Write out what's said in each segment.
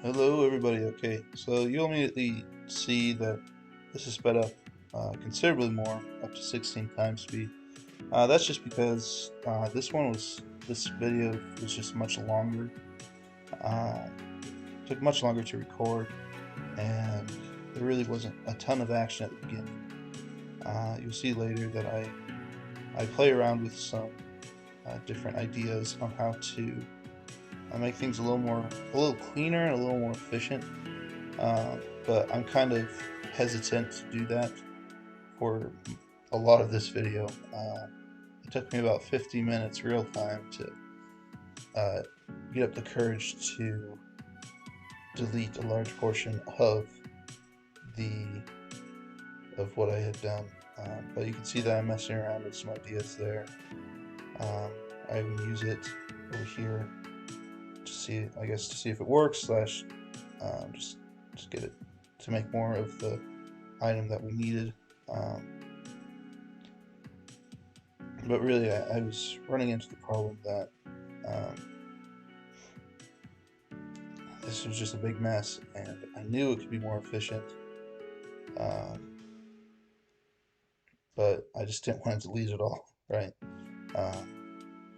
Hello everybody, okay, so you'll immediately see that this is sped up considerably more, up to 16 times speed. That's just because this video was just much longer, uh, took much longer to record, and there really wasn't a ton of action at the beginning. You'll see later that I play around with some different ideas on how to make things a little cleaner and a little more efficient. But I'm kind of hesitant to do that for a lot of this video. It took me about 50 minutes real time to uh, get up the courage to delete a large portion the of what I had done. But you can see that I'm messing around with some ideas there. I even use it over here to see, I guess, to see if it works, slash just get it to make more of the item that we needed. But really, I was running into the problem that this was just a big mess, and I knew it could be more efficient, but I just didn't want to delete it all, right?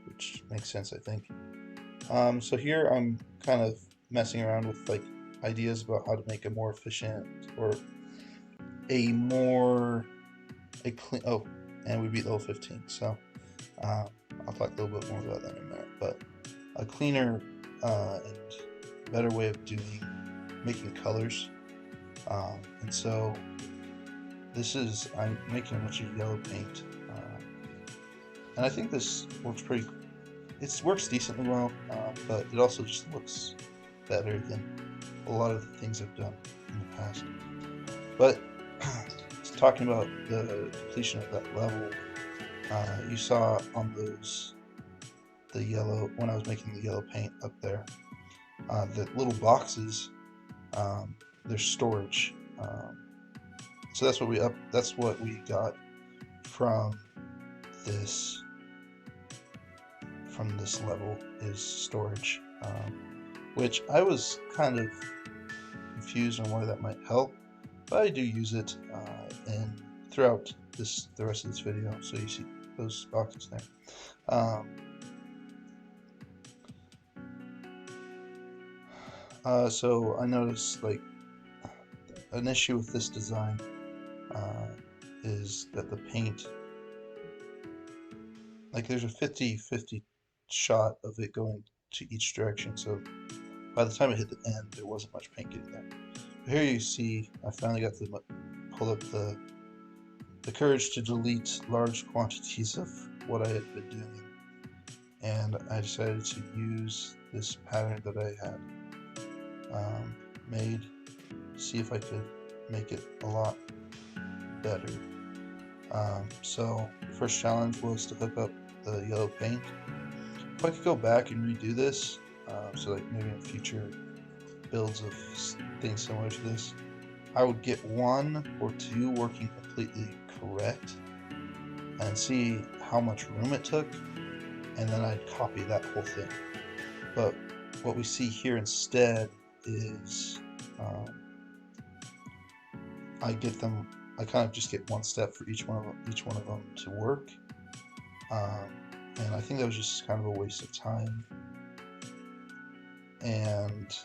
Which makes sense, I think. So here I'm kind of messing around with like ideas about how to make a more efficient or a clean. Oh, and we beat level 15, so I'll talk a little bit more about that in a minute. But a cleaner and better way of making colors. And so I'm making a bunch of yellow paint, and I think this works it works decently well, but it also just looks better than a lot of the things I've done in the past. But talking about the completion of that level, you saw on the yellow, when I was making the yellow paint up there, the little boxes, there's storage. So that's what we got from this level, is storage, which I was kind of confused on why that might help, but I do use it throughout the rest of this video, so you see those boxes there. So I noticed like an issue with this design is that the paint, like there's a 50-50 shot of it going to each direction, so by the time it hit the end there wasn't much paint getting there. But here you see I finally got to pull up the courage to delete large quantities of what I had been doing, and I decided to use this pattern that I had made, see if I could make it a lot better. So the first challenge was to hook up the yellow paint. If I could go back and redo this, so like maybe in future builds of things similar to this, I would get 1 or 2 working completely correct and see how much room it took, and then I'd copy that whole thing. But what we see here instead is I kind of just get 1 step for each one of them to work, and I think that was just kind of a waste of time, and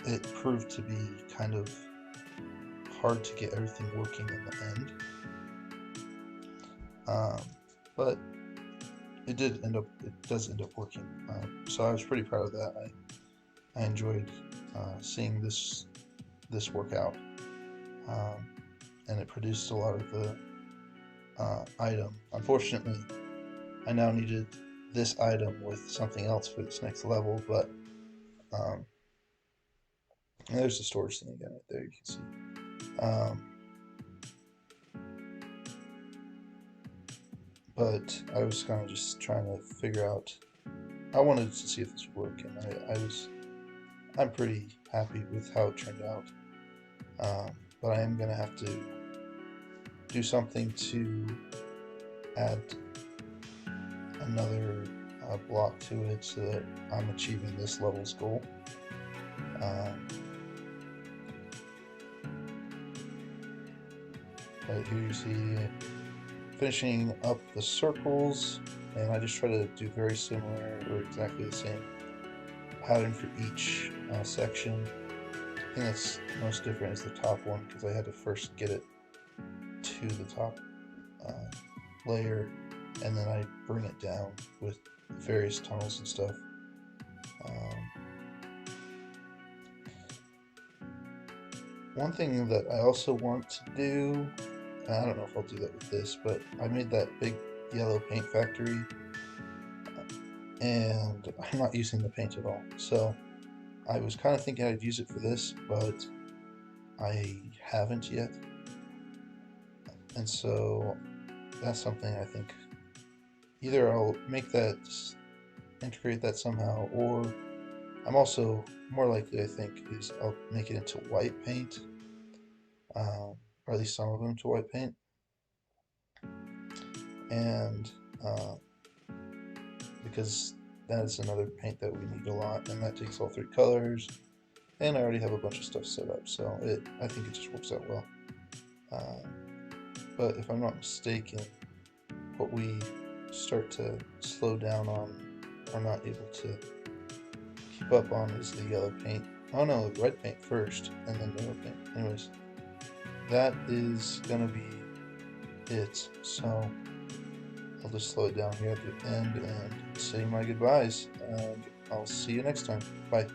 it proved to be kind of hard to get everything working in the end. But it does end up working. So I was pretty proud of that. I enjoyed seeing this work out, and it produced a lot of the item. Unfortunately, I now needed this item with something else for this next level, but there's the storage thing again right there, you can see. But I was kind of just trying to figure out, I wanted to see if this would work, and I'm pretty happy with how it turned out. But I am going to have to do something to add another block to it so that I'm achieving this level's goal. But here you see finishing up the circles, and I just try to do very similar or exactly the same pattern for each section. I think that's most different is the top one because I had to first get it to the top layer, and then I bring it down with various tunnels and stuff. One thing that I also want to do, I don't know if I'll do that with this, but I made that big yellow paint factory, and I'm not using the paint at all. So I was kind of thinking I'd use it for this, but I haven't yet. And so that's something I think either I'll make that, integrate that somehow, or I'm also more likely, I think, is I'll make it into white paint, or at least some of them to white paint. And because that is another paint that we need a lot, and that takes all 3 colors, and I already have a bunch of stuff set up, so I think it just works out well. But if I'm not mistaken, what we start to slow down on or not able to keep up on is the yellow paint. Oh no, the red paint first, and then the yellow paint. Anyways, that is gonna be it. So I'll just slow it down here at the end and say my goodbyes, and I'll see you next time. Bye.